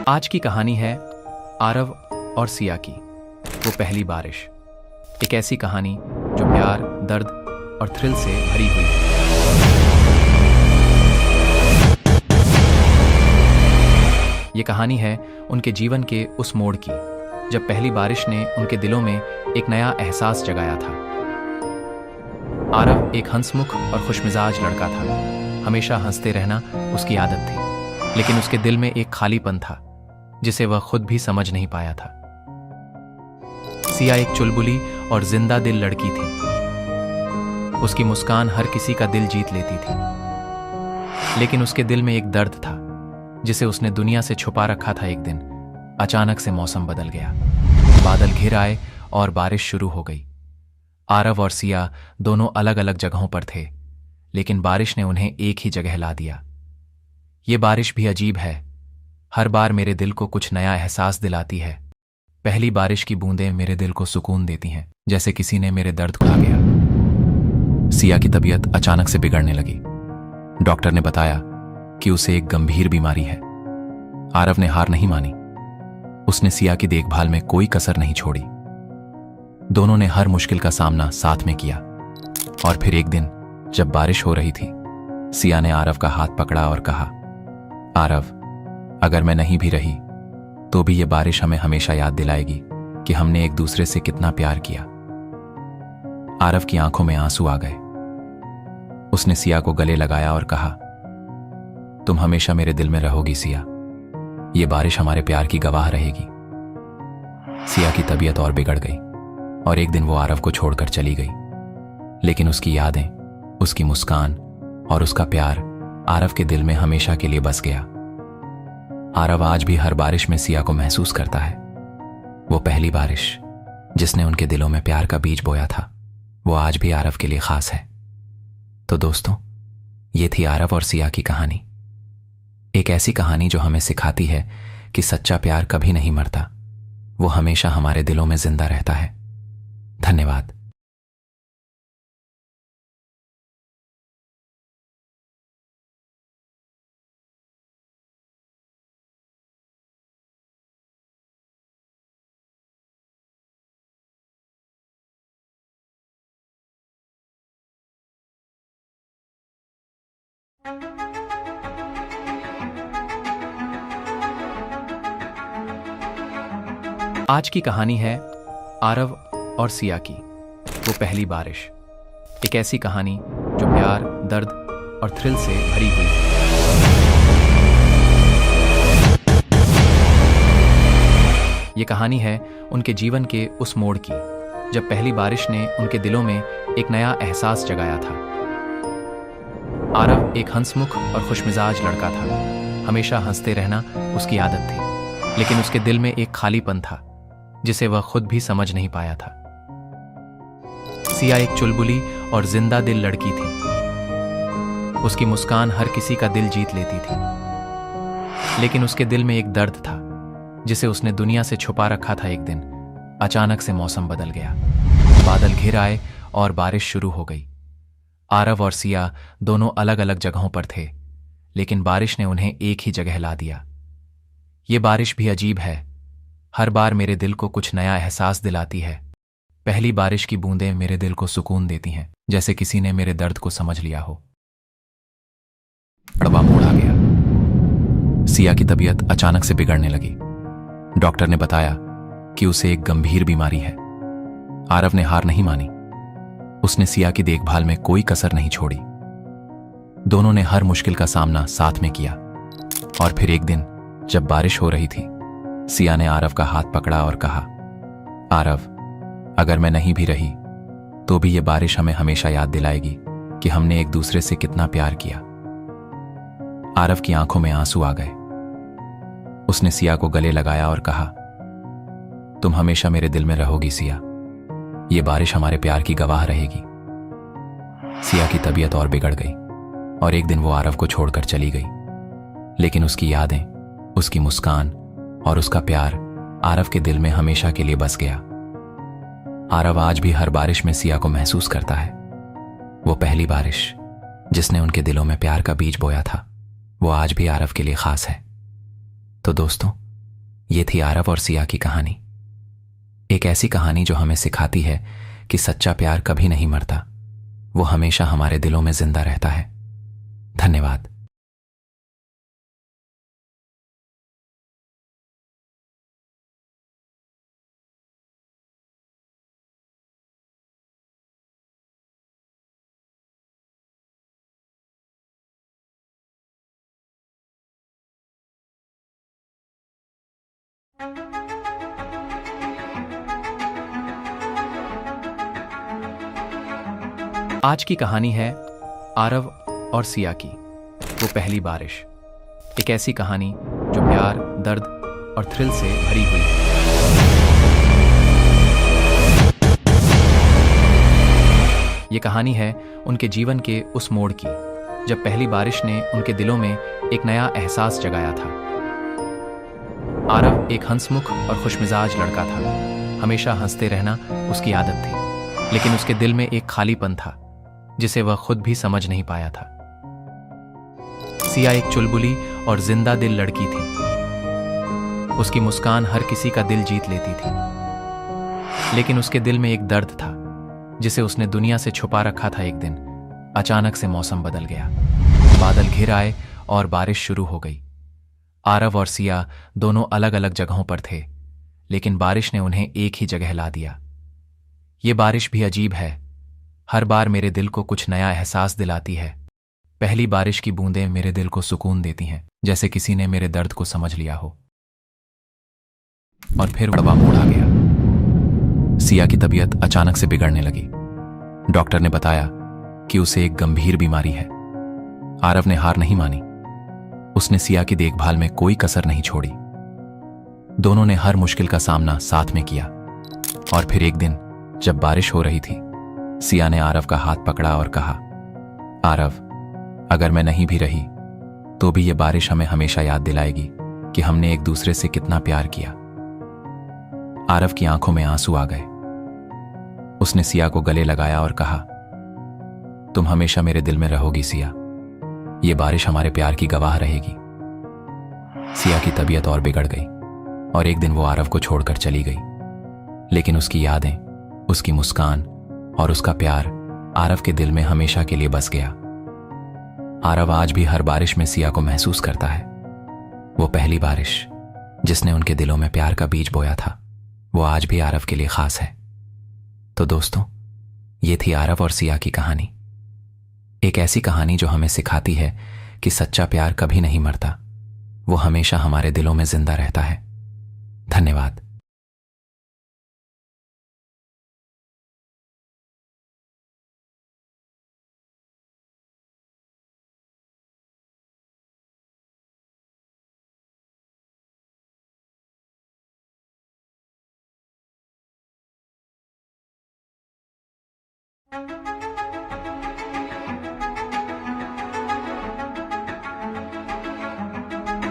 आज की कहानी है आरव और सिया की वो पहली बारिश। एक ऐसी कहानी जो प्यार, दर्द और थ्रिल से भरी हुई है। ये कहानी है उनके जीवन के उस मोड़ की जब पहली बारिश ने उनके दिलों में एक नया एहसास जगाया था। आरव एक हंसमुख और खुशमिजाज लड़का था। हमेशा हंसते रहना उसकी आदत थी, लेकिन उसके दिल में एक खालीपन था जिसे वह खुद भी समझ नहीं पाया था। सिया एक चुलबुली और जिंदा दिल लड़की थी। उसकी मुस्कान हर किसी का दिल जीत लेती थी, लेकिन उसके दिल में एक दर्द था जिसे उसने दुनिया से छुपा रखा था। एक दिन अचानक से मौसम बदल गया, बादल घिर आए और बारिश शुरू हो गई। आरव और सिया दोनों अलग अलग जगहों पर थे, लेकिन बारिश ने उन्हें एक ही जगह ला दिया। ये बारिश भी अजीब है, हर बार मेरे दिल को कुछ नया एहसास दिलाती है। पहली बारिश की बूंदें मेरे दिल को सुकून देती हैं, जैसे किसी ने मेरे दर्द को ला गया। सिया की तबीयत अचानक से बिगड़ने लगी। डॉक्टर ने बताया कि उसे एक गंभीर बीमारी है। आरव ने हार नहीं मानी। उसने सिया की देखभाल में कोई कसर नहीं छोड़ी। दोनों ने हर मुश्किल का सामना साथ में किया। और फिर एक दिन जब बारिश हो रही थी, सिया ने आरव का हाथ पकड़ा और कहा, आरव, अगर मैं नहीं भी रही तो भी ये बारिश हमें हमेशा याद दिलाएगी कि हमने एक दूसरे से कितना प्यार किया। आरव की आंखों में आंसू आ गए। उसने सिया को गले लगाया और कहा, तुम हमेशा मेरे दिल में रहोगी सिया। ये बारिश हमारे प्यार की गवाह रहेगी। सिया की तबीयत और बिगड़ गई और एक दिन वो आरव को छोड़कर चली गई, लेकिन उसकी यादें, उसकी मुस्कान और उसका प्यार आरव के दिल में हमेशा के लिए बस गया। आरव आज भी हर बारिश में सिया को महसूस करता है। वो पहली बारिश जिसने उनके दिलों में प्यार का बीज बोया था, वो आज भी आरव के लिए खास है। तो दोस्तों, ये थी आरव और सिया की कहानी। एक ऐसी कहानी जो हमें सिखाती है कि सच्चा प्यार कभी नहीं मरता, वो हमेशा हमारे दिलों में जिंदा रहता है। धन्यवाद। आज की कहानी है आरव और सिया की वो पहली बारिश। एक ऐसी कहानी जो प्यार, दर्द और थ्रिल से भरी हुई है। ये कहानी है उनके जीवन के उस मोड़ की जब पहली बारिश ने उनके दिलों में एक नया एहसास जगाया था। आरव एक हंसमुख और खुशमिजाज लड़का था। हमेशा हंसते रहना उसकी आदत थी, लेकिन उसके दिल में एक खालीपन था जिसे वह खुद भी समझ नहीं पाया था। सिया एक चुलबुली और जिंदा दिल लड़की थी। उसकी मुस्कान हर किसी का दिल जीत लेती थी, लेकिन उसके दिल में एक दर्द था जिसे उसने दुनिया से छुपा रखा था। एक दिन अचानक से मौसम बदल गया, बादल घिर आए और बारिश शुरू हो गई। आरव और सिया दोनों अलग अलग जगहों पर थे, लेकिन बारिश ने उन्हें एक ही जगह ला दिया। ये बारिश भी अजीब है, हर बार मेरे दिल को कुछ नया एहसास दिलाती है। पहली बारिश की बूंदें मेरे दिल को सुकून देती हैं, जैसे किसी ने मेरे दर्द को समझ लिया हो। कड़वा मोड़ आ गया। सिया की तबीयत अचानक से बिगड़ने लगी। डॉक्टर ने बताया कि उसे एक गंभीर बीमारी है। आरव ने हार नहीं मानी। उसने सिया की देखभाल में कोई कसर नहीं छोड़ी। दोनों ने हर मुश्किल का सामना साथ में किया। और फिर एक दिन जब बारिश हो रही थी, सिया ने आरव का हाथ पकड़ा और कहा, आरव, अगर मैं नहीं भी रही तो भी ये बारिश हमें हमेशा याद दिलाएगी कि हमने एक दूसरे से कितना प्यार किया। आरव की आंखों में आंसू आ गए। उसने सिया को गले लगाया और कहा, तुम हमेशा मेरे दिल में रहोगी सिया। ये बारिश हमारे प्यार की गवाह रहेगी। सिया की तबीयत और बिगड़ गई और एक दिन वो आरव को छोड़कर चली गई, लेकिन उसकी यादें, उसकी मुस्कान और उसका प्यार आरव के दिल में हमेशा के लिए बस गया। आरव आज भी हर बारिश में सिया को महसूस करता है। वो पहली बारिश जिसने उनके दिलों में प्यार का बीज बोया था, वो आज भी आरव के लिए खास है। तो दोस्तों, ये थी आरव और सिया की कहानी। एक ऐसी कहानी जो हमें सिखाती है कि सच्चा प्यार कभी नहीं मरता, वो हमेशा हमारे दिलों में जिंदा रहता है। धन्यवाद। आज की कहानी है आरव और सिया की वो पहली बारिश। एक ऐसी कहानी जो प्यार, दर्द और थ्रिल से भरी हुई है। ये कहानी है उनके जीवन के उस मोड़ की जब पहली बारिश ने उनके दिलों में एक नया एहसास जगाया था। आरव एक हंसमुख और खुशमिजाज लड़का था। हमेशा हंसते रहना उसकी आदत थी, लेकिन उसके दिल में एक खालीपन था जिसे वह खुद भी समझ नहीं पाया था। सिया एक चुलबुली और जिंदा दिल लड़की थी। उसकी मुस्कान हर किसी का दिल जीत लेती थी, लेकिन उसके दिल में एक दर्द था जिसे उसने दुनिया से छुपा रखा था। एक दिन अचानक से मौसम बदल गया, बादल घिर आए और बारिश शुरू हो गई। आरव और सिया दोनों अलग अलग जगहों पर थे, लेकिन बारिश ने उन्हें एक ही जगह ला दिया। ये बारिश भी अजीब है, हर बार मेरे दिल को कुछ नया एहसास दिलाती है। पहली बारिश की बूंदें मेरे दिल को सुकून देती हैं, जैसे किसी ने मेरे दर्द को समझ लिया हो। और फिर बड़ा मोड़ आ गया। सिया की तबीयत अचानक से बिगड़ने लगी। डॉक्टर ने बताया कि उसे एक गंभीर बीमारी है। आरव ने हार नहीं मानी। उसने सिया की देखभाल में कोई कसर नहीं छोड़ी। दोनों ने हर मुश्किल का सामना साथ में किया। और फिर एक दिन जब बारिश हो रही थी, सिया ने आरव का हाथ पकड़ा और कहा, आरव, अगर मैं नहीं भी रही तो भी ये बारिश हमें हमेशा याद दिलाएगी कि हमने एक दूसरे से कितना प्यार किया। आरव की आंखों में आंसू आ गए। उसने सिया को गले लगाया और कहा, तुम हमेशा मेरे दिल में रहोगी सिया। ये बारिश हमारे प्यार की गवाह रहेगी। सिया की तबीयत और बिगड़ गई और एक दिन वो आरव को छोड़कर चली गई, लेकिन उसकी यादें, उसकी मुस्कान और उसका प्यार आरव के दिल में हमेशा के लिए बस गया। आरव आज भी हर बारिश में सिया को महसूस करता है। वो पहली बारिश जिसने उनके दिलों में प्यार का बीज बोया था, वो आज भी आरव के लिए खास है। तो दोस्तों, ये थी आरव और सिया की कहानी। एक ऐसी कहानी जो हमें सिखाती है कि सच्चा प्यार कभी नहीं मरता, वो हमेशा हमारे दिलों में जिंदा रहता है। धन्यवाद।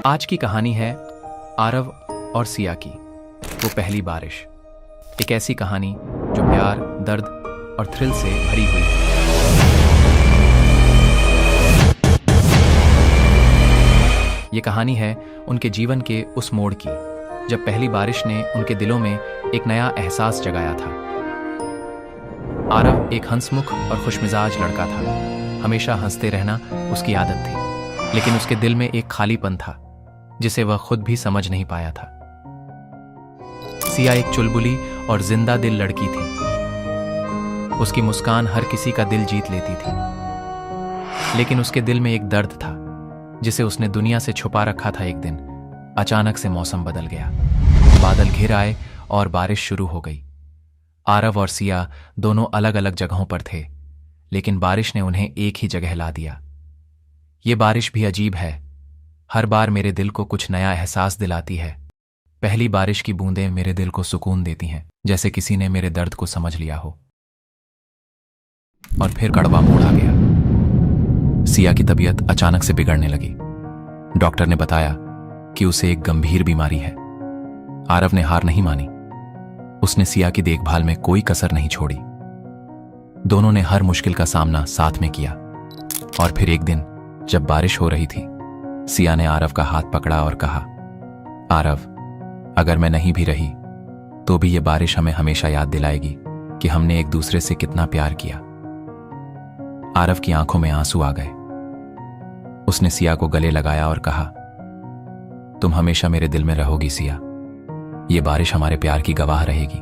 आज की कहानी है आरव और सिया की वो पहली बारिश। एक ऐसी कहानी जो प्यार, दर्द और थ्रिल से भरी हुई है। ये कहानी है उनके जीवन के उस मोड़ की जब पहली बारिश ने उनके दिलों में एक नया एहसास जगाया था। आरव एक हंसमुख और खुशमिजाज लड़का था। हमेशा हंसते रहना उसकी आदत थी, लेकिन उसके दिल में एक खालीपन था जिसे वह खुद भी समझ नहीं पाया था। सिया एक चुलबुली और जिंदा दिल लड़की थी। उसकी मुस्कान हर किसी का दिल जीत लेती थी, लेकिन उसके दिल में एक दर्द था जिसे उसने दुनिया से छुपा रखा था। एक दिन अचानक से मौसम बदल गया, बादल घिर आए और बारिश शुरू हो गई। आरव और सिया दोनों अलग अलग जगहों पर थे, लेकिन बारिश ने उन्हें एक ही जगह ला दिया। ये बारिश भी अजीब है, हर बार मेरे दिल को कुछ नया एहसास दिलाती है। पहली बारिश की बूंदें मेरे दिल को सुकून देती हैं, जैसे किसी ने मेरे दर्द को समझ लिया हो। और फिर कड़वा मोड़ आ गया। सिया की तबीयत अचानक से बिगड़ने लगी। डॉक्टर ने बताया कि उसे एक गंभीर बीमारी है। आरव ने हार नहीं मानी। उसने सिया की देखभाल में कोई कसर नहीं छोड़ी। दोनों ने हर मुश्किल का सामना साथ में किया। और फिर एक दिन जब बारिश हो रही थी, सिया ने आरव का हाथ पकड़ा और कहा, आरव, अगर मैं नहीं भी रही तो भी ये बारिश हमें हमेशा याद दिलाएगी कि हमने एक दूसरे से कितना प्यार किया। आरव की आंखों में आंसू आ गए। उसने सिया को गले लगाया और कहा, तुम हमेशा मेरे दिल में रहोगी सिया। ये बारिश हमारे प्यार की गवाह रहेगी।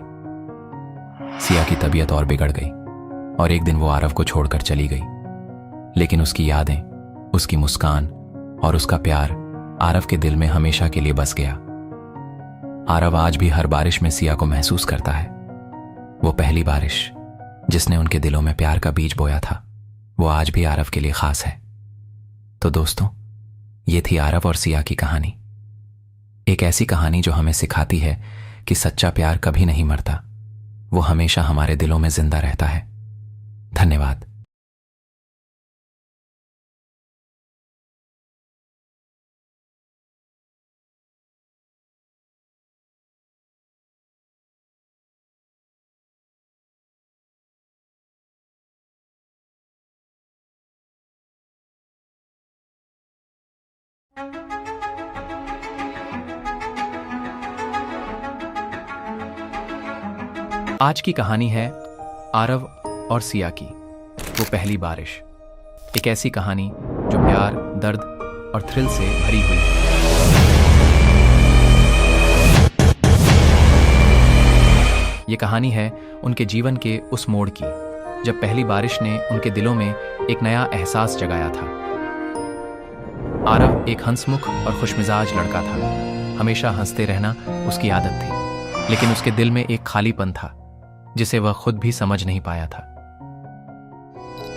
सिया की तबीयत और बिगड़ गई और एक दिन वो आरव को छोड़कर चली गई। लेकिन उसकी यादें, उसकी मुस्कान और उसका प्यार आरव के दिल में हमेशा के लिए बस गया। आरव आज भी हर बारिश में सिया को महसूस करता है। वो पहली बारिश जिसने उनके दिलों में प्यार का बीज बोया था, वो आज भी आरव के लिए खास है। तो दोस्तों, ये थी आरव और सिया की कहानी। एक ऐसी कहानी जो हमें सिखाती है कि सच्चा प्यार कभी नहीं मरता, वो हमेशा हमारे दिलों में जिंदा रहता है। धन्यवाद। आज की कहानी है आरव और सिया की वो पहली बारिश। एक ऐसी कहानी जो प्यार, दर्द और थ्रिल से भरी हुई है। ये कहानी है उनके जीवन के उस मोड़ की जब पहली बारिश ने उनके दिलों में एक नया एहसास जगाया था। आरव एक हंसमुख और खुशमिजाज लड़का था। हमेशा हंसते रहना उसकी आदत थी, लेकिन उसके दिल में एक खालीपन था जिसे वह खुद भी समझ नहीं पाया था।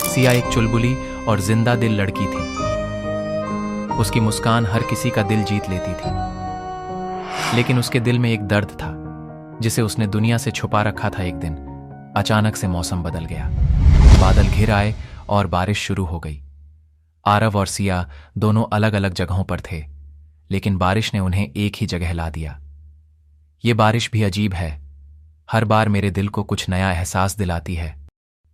सिया एक चुलबुली और जिंदा दिल लड़की थी। उसकी मुस्कान हर किसी का दिल जीत लेती थी, लेकिन उसके दिल में एक दर्द था जिसे उसने दुनिया से छुपा रखा था। एक दिन अचानक से मौसम बदल गया, बादल घिर आए और बारिश शुरू हो गई। आरव और सिया दोनों अलग अलग जगहों पर थे, लेकिन बारिश ने उन्हें एक ही जगह ला दिया। ये बारिश भी अजीब है, हर बार मेरे दिल को कुछ नया एहसास दिलाती है।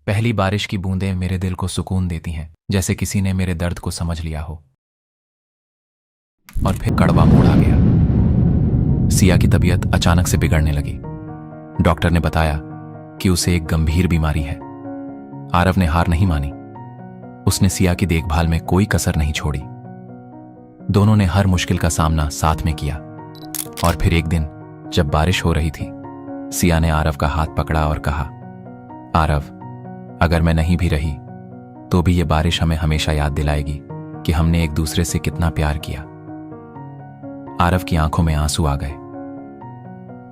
पहली बारिश की बूंदें मेरे दिल को सुकून देती हैं, जैसे किसी ने मेरे दर्द को समझ लिया हो। और फिर कड़वा मोड़ आ गया। सिया की तबीयत अचानक से बिगड़ने लगी। डॉक्टर ने बताया कि उसे एक गंभीर बीमारी है। आरव ने हार नहीं मानी। उसने सिया की देखभाल में कोई कसर नहीं छोड़ी। दोनों ने हर मुश्किल का सामना साथ में किया। और फिर एक दिन जब बारिश हो रही थी, सिया ने आरव का हाथ पकड़ा और कहा, आरव, अगर मैं नहीं भी रही तो भी ये बारिश हमें हमेशा याद दिलाएगी कि हमने एक दूसरे से कितना प्यार किया। आरव की आंखों में आंसू आ गए।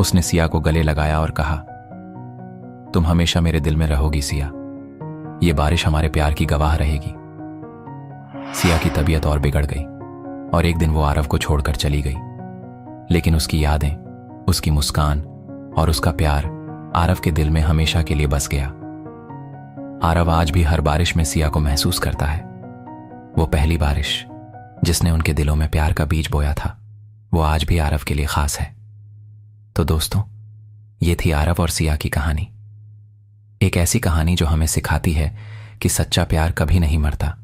उसने सिया को गले लगाया और कहा, तुम हमेशा मेरे दिल में रहोगी सिया। ये बारिश हमारे प्यार की गवाह रहेगी। सिया की तबीयत और बिगड़ गई और एक दिन वो आरव को छोड़कर चली गई। लेकिन उसकी यादें, उसकी मुस्कान और उसका प्यार आरव के दिल में हमेशा के लिए बस गया। आरव आज भी हर बारिश में सिया को महसूस करता है। वो पहली बारिश जिसने उनके दिलों में प्यार का बीज बोया था, वो आज भी आरव के लिए खास है। तो दोस्तों, ये थी आरव और सिया की कहानी। एक ऐसी कहानी जो हमें सिखाती है कि सच्चा प्यार कभी नहीं मरता,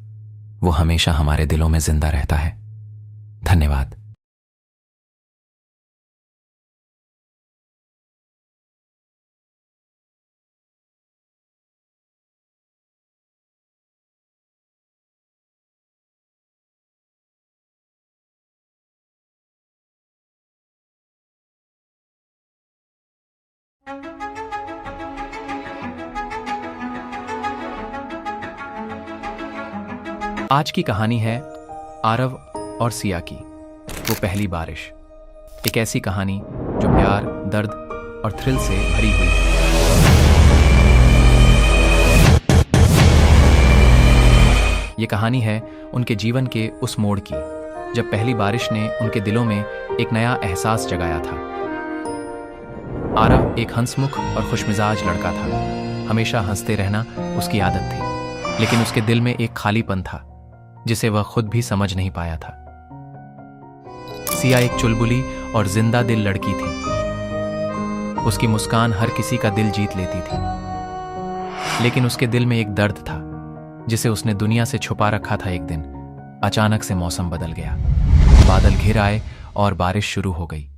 वो हमेशा हमारे दिलों में जिंदा रहता है। धन्यवाद। आज की कहानी है आरव और सिया की वो पहली बारिश। एक ऐसी कहानी जो प्यार, दर्द और थ्रिल से भरी हुई है। ये कहानी है उनके जीवन के उस मोड़ की जब पहली बारिश ने उनके दिलों में एक नया एहसास जगाया था। आरव एक हंसमुख और खुशमिजाज लड़का था। हमेशा हंसते रहना उसकी आदत थी, लेकिन उसके दिल में एक खालीपन था जिसे वह खुद भी समझ नहीं पाया था। सिया एक चुलबुली और जिंदा दिल लड़की थी। उसकी मुस्कान हर किसी का दिल जीत लेती थी, लेकिन उसके दिल में एक दर्द था जिसे उसने दुनिया से छुपा रखा था। एक दिन अचानक से मौसम बदल गया, बादल घिर आए और बारिश शुरू हो गई।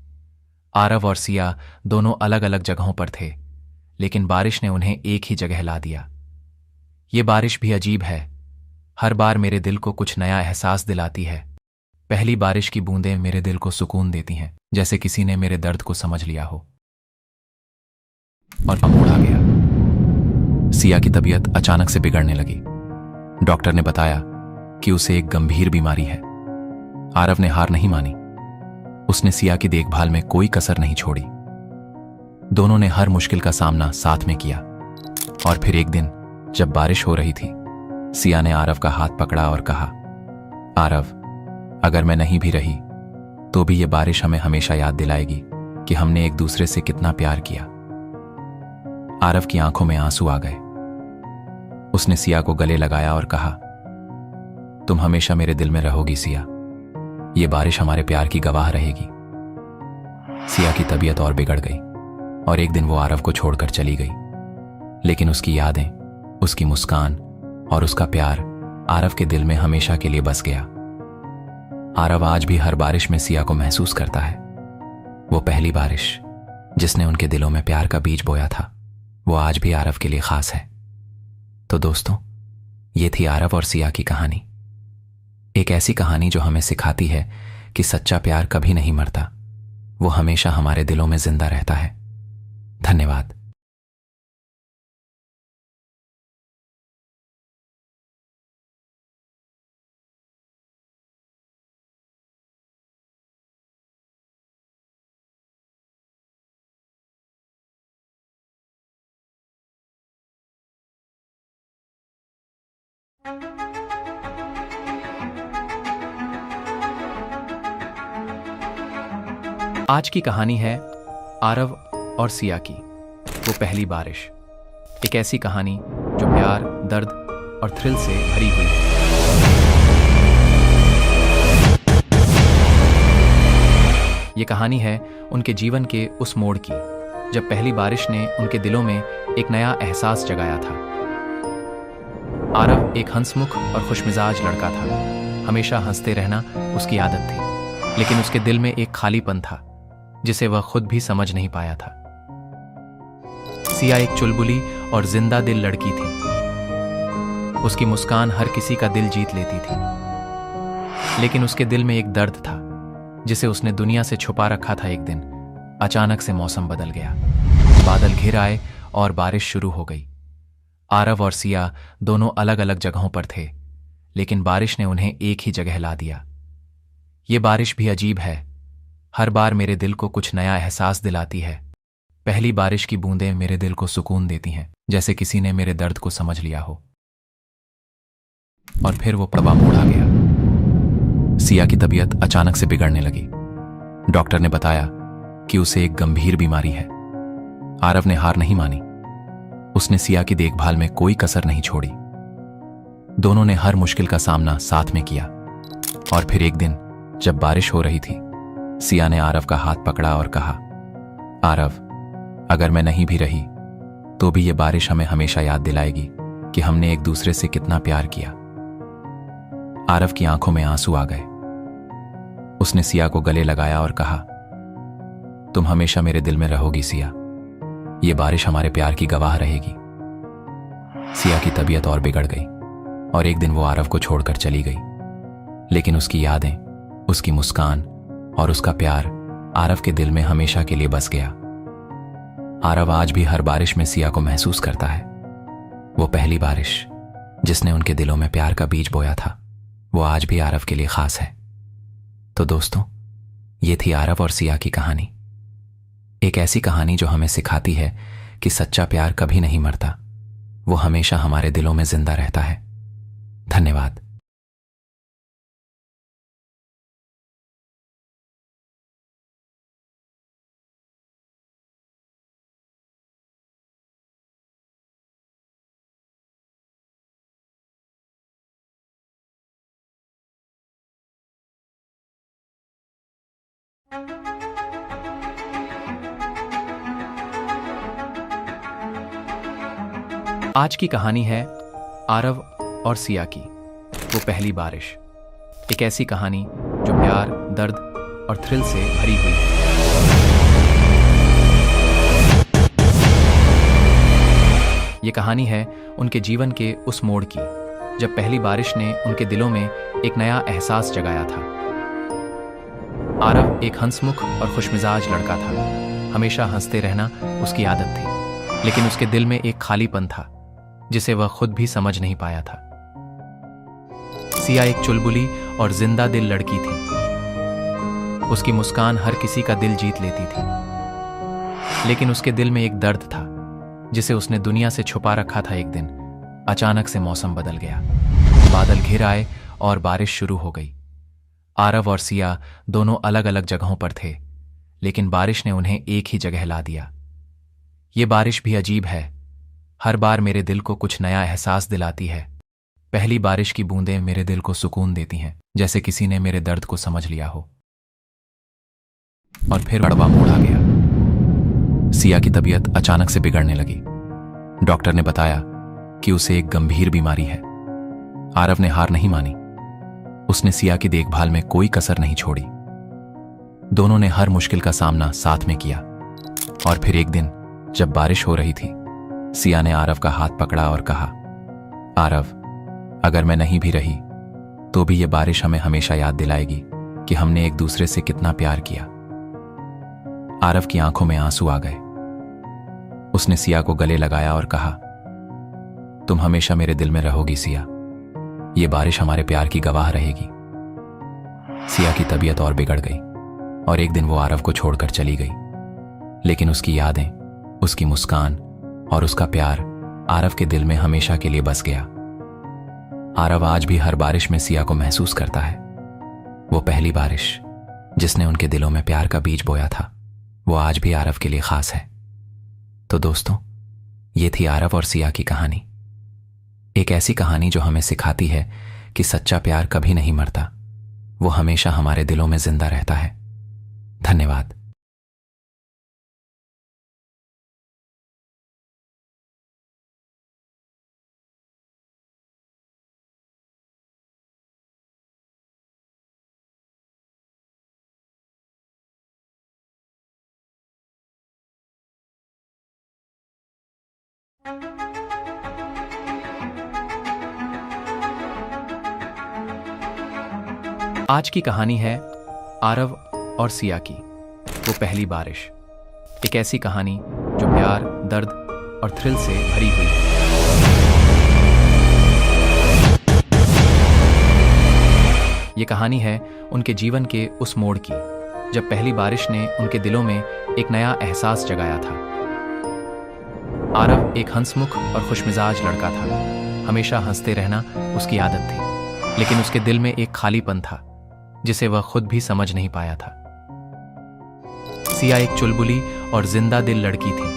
आरव और सिया दोनों अलग अलग जगहों पर थे, लेकिन बारिश ने उन्हें एक ही जगह ला दिया। ये बारिश भी अजीब है, हर बार मेरे दिल को कुछ नया एहसास दिलाती है। पहली बारिश की बूंदें मेरे दिल को सुकून देती हैं, जैसे किसी ने मेरे दर्द को समझ लिया हो। और मूड आ गया। सिया की तबीयत अचानक से बिगड़ने लगी। डॉक्टर ने बताया कि उसे एक गंभीर बीमारी है। आरव ने हार नहीं मानी। उसने सिया की देखभाल में कोई कसर नहीं छोड़ी। दोनों ने हर मुश्किल का सामना साथ में किया। और फिर एक दिन जब बारिश हो रही थी, सिया ने आरव का हाथ पकड़ा और कहा, आरव, अगर मैं नहीं भी रही तो भी ये बारिश हमें हमेशा याद दिलाएगी कि हमने एक दूसरे से कितना प्यार किया। आरव की आंखों में आंसू आ गए। उसने सिया को गले लगाया और कहा, तुम हमेशा मेरे दिल में रहोगी सिया। ये बारिश हमारे प्यार की गवाह रहेगी। सिया की तबीयत और बिगड़ गई और एक दिन वो आरव को छोड़कर चली गई। लेकिन उसकी यादें, उसकी मुस्कान और उसका प्यार आरव के दिल में हमेशा के लिए बस गया। आरव आज भी हर बारिश में सिया को महसूस करता है। वो पहली बारिश जिसने उनके दिलों में प्यार का बीज बोया था, वो आज भी आरव के लिए खास है। तो दोस्तों, ये थी आरव और सिया की कहानी। एक ऐसी कहानी जो हमें सिखाती है कि सच्चा प्यार कभी नहीं मरता, वो हमेशा हमारे दिलों में जिंदा रहता है। धन्यवाद। आज की कहानी है आरव और सिया की वो पहली बारिश। एक ऐसी कहानी जो प्यार, दर्द और थ्रिल से भरी हुई है। ये कहानी है उनके जीवन के उस मोड़ की जब पहली बारिश ने उनके दिलों में एक नया एहसास जगाया था। आरव एक हंसमुख और खुशमिजाज लड़का था। हमेशा हंसते रहना उसकी आदत थी, लेकिन उसके दिल में एक खालीपन था जिसे वह खुद भी समझ नहीं पाया था। सिया एक चुलबुली और जिंदा दिल लड़की थी। उसकी मुस्कान हर किसी का दिल जीत लेती थी, लेकिन उसके दिल में एक दर्द था जिसे उसने दुनिया से छुपा रखा था। एक दिन अचानक से मौसम बदल गया, बादल घिर आए और बारिश शुरू हो गई। आरव और सिया दोनों अलग अलग जगहों पर थे, लेकिन बारिश ने उन्हें एक ही जगह ला दिया। ये बारिश भी अजीब है, हर बार मेरे दिल को कुछ नया एहसास दिलाती है। पहली बारिश की बूंदें मेरे दिल को सुकून देती हैं, जैसे किसी ने मेरे दर्द को समझ लिया हो। और फिर वो प्रभा मोड़ आ गया। सिया की तबीयत अचानक से बिगड़ने लगी। डॉक्टर ने बताया कि उसे एक गंभीर बीमारी है। आरव ने हार नहीं मानी। उसने सिया की देखभाल में कोई कसर नहीं छोड़ी। दोनों ने हर मुश्किल का सामना साथ में किया। और फिर एक दिन जब बारिश हो रही थी, सिया ने आरव का हाथ पकड़ा और कहा, आरव, अगर मैं नहीं भी रही तो भी ये बारिश हमें हमेशा याद दिलाएगी कि हमने एक दूसरे से कितना प्यार किया। आरव की आंखों में आंसू आ गए। उसने सिया को गले लगाया और कहा, तुम हमेशा मेरे दिल में रहोगी सिया। ये बारिश हमारे प्यार की गवाह रहेगी। सिया की तबीयत और बिगड़ गई और एक दिन वो आरव को छोड़कर चली गई। लेकिन उसकी यादें, उसकी मुस्कान और उसका प्यार आरव के दिल में हमेशा के लिए बस गया। आरव आज भी हर बारिश में सिया को महसूस करता है। वो पहली बारिश जिसने उनके दिलों में प्यार का बीज बोया था, वो आज भी आरव के लिए खास है। तो दोस्तों, ये थी आरव और सिया की कहानी। एक ऐसी कहानी जो हमें सिखाती है कि सच्चा प्यार कभी नहीं मरता, वो हमेशा हमारे दिलों में जिंदा रहता है। धन्यवाद। आज की कहानी है आरव और सिया की वो पहली बारिश। एक ऐसी कहानी जो प्यार, दर्द और थ्रिल से भरी हुई है। ये कहानी है उनके जीवन के उस मोड़ की जब पहली बारिश ने उनके दिलों में एक नया एहसास जगाया था। आरव एक हंसमुख और खुशमिजाज लड़का था। हमेशा हंसते रहना उसकी आदत थी, लेकिन उसके दिल में एक खालीपन था जिसे वह खुद भी समझ नहीं पाया था। सिया एक चुलबुली और जिंदा दिल लड़की थी। उसकी मुस्कान हर किसी का दिल जीत लेती थी, लेकिन उसके दिल में एक दर्द था जिसे उसने दुनिया से छुपा रखा था। एक दिन अचानक से मौसम बदल गया, बादल घिर आए और बारिश शुरू हो गई। आरव और सिया दोनों अलग अलग जगहों पर थे, लेकिन बारिश ने उन्हें एक ही जगह ला दिया। ये बारिश भी अजीब है, हर बार मेरे दिल को कुछ नया एहसास दिलाती है। पहली बारिश की बूंदें मेरे दिल को सुकून देती हैं, जैसे किसी ने मेरे दर्द को समझ लिया हो। और फिर कड़वा मोड़ आ गया। सिया की तबीयत अचानक से बिगड़ने लगी। डॉक्टर ने बताया कि उसे एक गंभीर बीमारी है। आरव ने हार नहीं मानी। उसने सिया की देखभाल में कोई कसर नहीं छोड़ी। दोनों ने हर मुश्किल का सामना साथ में किया। और फिर एक दिन जब बारिश हो रही थी, सिया ने आरव का हाथ पकड़ा और कहा, आरव, अगर मैं नहीं भी रही तो भी ये बारिश हमें हमेशा याद दिलाएगी कि हमने एक दूसरे से कितना प्यार किया। आरव की आंखों में आंसू आ गए। उसने सिया को गले लगाया और कहा, तुम हमेशा मेरे दिल में रहोगी सिया। ये बारिश हमारे प्यार की गवाह रहेगी। सिया की तबीयत और बिगड़ गई और एक दिन वो आरव को छोड़कर चली गई, लेकिन उसकी यादें, उसकी मुस्कान और उसका प्यार आरव के दिल में हमेशा के लिए बस गया। आरव आज भी हर बारिश में सिया को महसूस करता है। वो पहली बारिश जिसने उनके दिलों में प्यार का बीज बोया था, वो आज भी आरव के लिए खास है। तो दोस्तों, ये थी आरव और सिया की कहानी। एक ऐसी कहानी जो हमें सिखाती है कि सच्चा प्यार कभी नहीं मरता, वो हमेशा हमारे दिलों में जिंदा रहता है। धन्यवाद। आज की कहानी है आरव और सिया की वो पहली बारिश। एक ऐसी कहानी जो प्यार, दर्द और थ्रिल से भरी हुई है। ये कहानी है उनके जीवन के उस मोड़ की जब पहली बारिश ने उनके दिलों में एक नया एहसास जगाया था। आरव एक हंसमुख और खुशमिजाज लड़का था। हमेशा हंसते रहना उसकी आदत थी, लेकिन उसके दिल में एक खालीपन था जिसे वह खुद भी समझ नहीं पाया था। सिया एक चुलबुली और जिंदा दिल लड़की थी।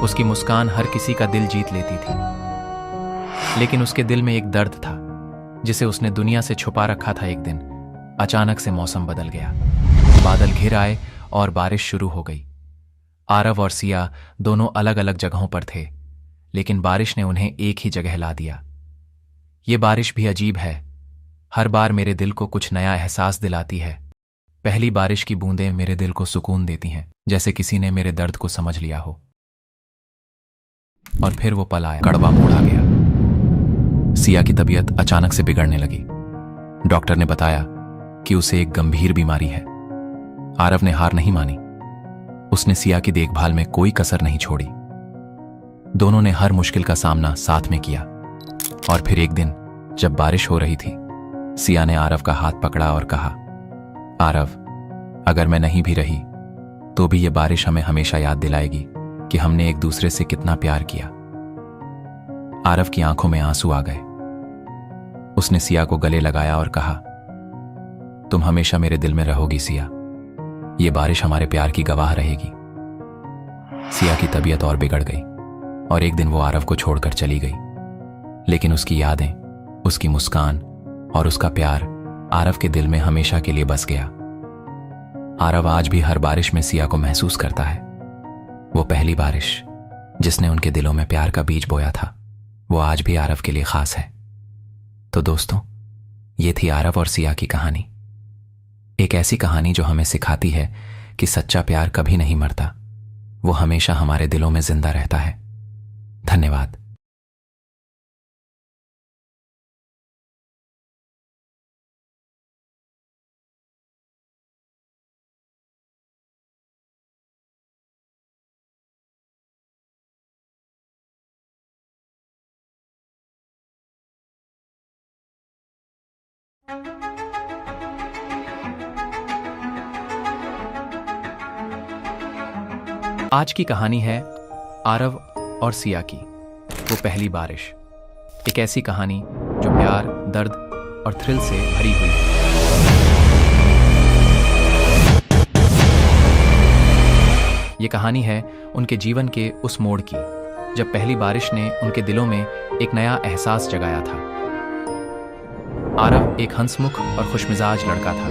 उसकी मुस्कान हर किसी का दिल जीत लेती थी, लेकिन उसके दिल में एक दर्द था जिसे उसने दुनिया से छुपा रखा था। एक दिन अचानक से मौसम बदल गया, बादल घिर आए और बारिश शुरू हो गई। आरव और सिया दोनों अलग अलग जगहों पर थे, लेकिन बारिश ने उन्हें एक ही जगह ला दिया। ये बारिश भी अजीब है, हर बार मेरे दिल को कुछ नया एहसास दिलाती है। पहली बारिश की बूंदें मेरे दिल को सुकून देती हैं, जैसे किसी ने मेरे दर्द को समझ लिया हो। और फिर वो पल आया, कड़वा मोड़ आ गया। सिया की तबीयत अचानक से बिगड़ने लगी। डॉक्टर ने बताया कि उसे एक गंभीर बीमारी है। आरव ने हार नहीं मानी। उसने सिया की देखभाल में कोई कसर नहीं छोड़ी। दोनों ने हर मुश्किल का सामना साथ में किया। और फिर एक दिन जब बारिश हो रही थी, सिया ने आरव का हाथ पकड़ा और कहा, आरव, अगर मैं नहीं भी रही तो भी ये बारिश हमें हमेशा याद दिलाएगी कि हमने एक दूसरे से कितना प्यार किया। आरव की आंखों में आंसू आ गए। उसने सिया को गले लगाया और कहा, तुम हमेशा मेरे दिल में रहोगी सिया। ये बारिश हमारे प्यार की गवाह रहेगी। सिया की तबीयत और बिगड़ गई और एक दिन वो आरव को छोड़कर चली गई, लेकिन उसकी यादें, उसकी मुस्कान और उसका प्यार आरव के दिल में हमेशा के लिए बस गया। आरव आज भी हर बारिश में सिया को महसूस करता है। वो पहली बारिश जिसने उनके दिलों में प्यार का बीज बोया था, वो आज भी आरव के लिए खास है। तो दोस्तों, ये थी आरव और सिया की कहानी। एक ऐसी कहानी जो हमें सिखाती है कि सच्चा प्यार कभी नहीं मरता, वो हमेशा हमारे दिलों में जिंदा रहता है। धन्यवाद। आज की कहानी है आरव और सिया की वो पहली बारिश। एक ऐसी कहानी जो प्यार, दर्द और थ्रिल से भरी हुई है। ये कहानी है उनके जीवन के उस मोड़ की जब पहली बारिश ने उनके दिलों में एक नया एहसास जगाया था। आरव एक हंसमुख और खुशमिजाज लड़का था।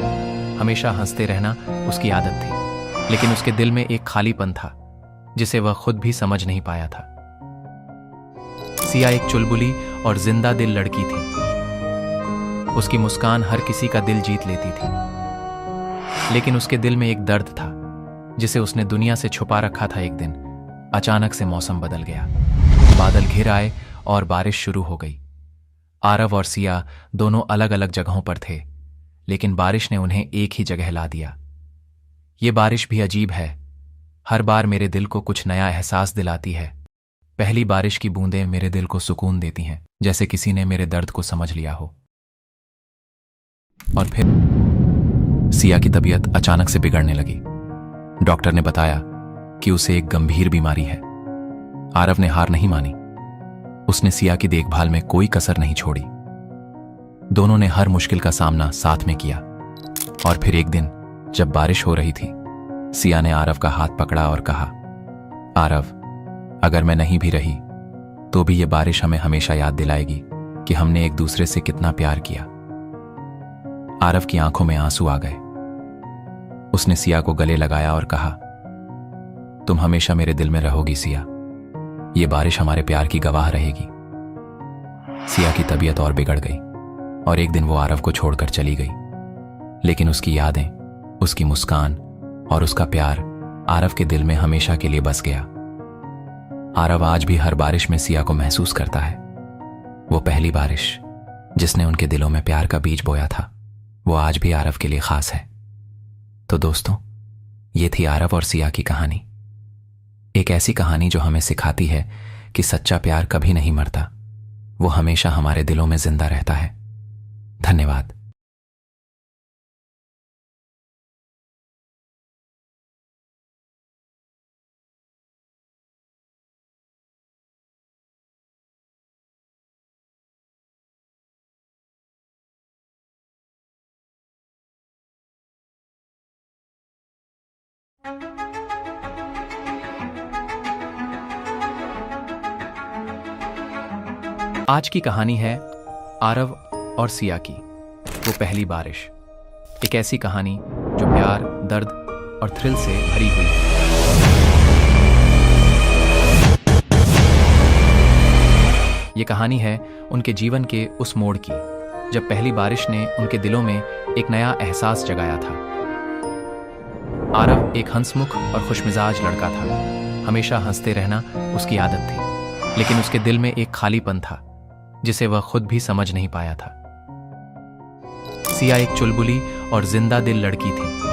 हमेशा हंसते रहना उसकी आदत थी, लेकिन उसके दिल में एक खालीपन था जिसे वह खुद भी समझ नहीं पाया था। सिया एक चुलबुली और जिंदा दिल लड़की थी। उसकी मुस्कान हर किसी का दिल जीत लेती थी, लेकिन उसके दिल में एक दर्द था जिसे उसने दुनिया से छुपा रखा था। एक दिन अचानक से मौसम बदल गया, बादल घिर आए और बारिश शुरू हो गई। आरव और सिया दोनों अलग अलग जगहों पर थे, लेकिन बारिश ने उन्हें एक ही जगह ला दिया। ये बारिश भी अजीब है, हर बार मेरे दिल को कुछ नया एहसास दिलाती है। पहली बारिश की बूंदें मेरे दिल को सुकून देती हैं, जैसे किसी ने मेरे दर्द को समझ लिया हो। और फिर सिया की तबीयत अचानक से बिगड़ने लगी। डॉक्टर ने बताया कि उसे एक गंभीर बीमारी है। आरव ने हार नहीं मानी। उसने सिया की देखभाल में कोई कसर नहीं छोड़ी। दोनों ने हर मुश्किल का सामना साथ में किया। और फिर एक दिन जब बारिश हो रही थी, सिया ने आरव का हाथ पकड़ा और कहा, आरव, अगर मैं नहीं भी रही तो भी ये बारिश हमें हमेशा याद दिलाएगी कि हमने एक दूसरे से कितना प्यार किया। आरव की आंखों में आंसू आ गए। उसने सिया को गले लगाया और कहा, तुम हमेशा मेरे दिल में रहोगी सिया। ये बारिश हमारे प्यार की गवाह रहेगी। सिया की तबीयत और बिगड़ गई और एक दिन वो आरव को छोड़कर चली गई, लेकिन उसकी यादें, उसकी मुस्कान और उसका प्यार आरव के दिल में हमेशा के लिए बस गया। आरव आज भी हर बारिश में सिया को महसूस करता है। वो पहली बारिश जिसने उनके दिलों में प्यार का बीज बोया था, वो आज भी आरव के लिए खास है। तो दोस्तों, ये थी आरव और सिया की कहानी। एक ऐसी कहानी जो हमें सिखाती है कि सच्चा प्यार कभी नहीं मरता, वो हमेशा हमारे दिलों में जिंदा रहता है। धन्यवाद। आज की कहानी है आरव और सिया की वो पहली बारिश। एक ऐसी कहानी जो प्यार, दर्द और थ्रिल से भरी हुई है। ये कहानी है उनके जीवन के उस मोड़ की जब पहली बारिश ने उनके दिलों में एक नया एहसास जगाया था। आरव एक हंसमुख और खुशमिजाज लड़का था। हमेशा हंसते रहना उसकी आदत थी, लेकिन उसके दिल में एक खालीपन था जिसे वह खुद भी समझ नहीं पाया था। सिया एक चुलबुली और जिंदा दिल लड़की थी।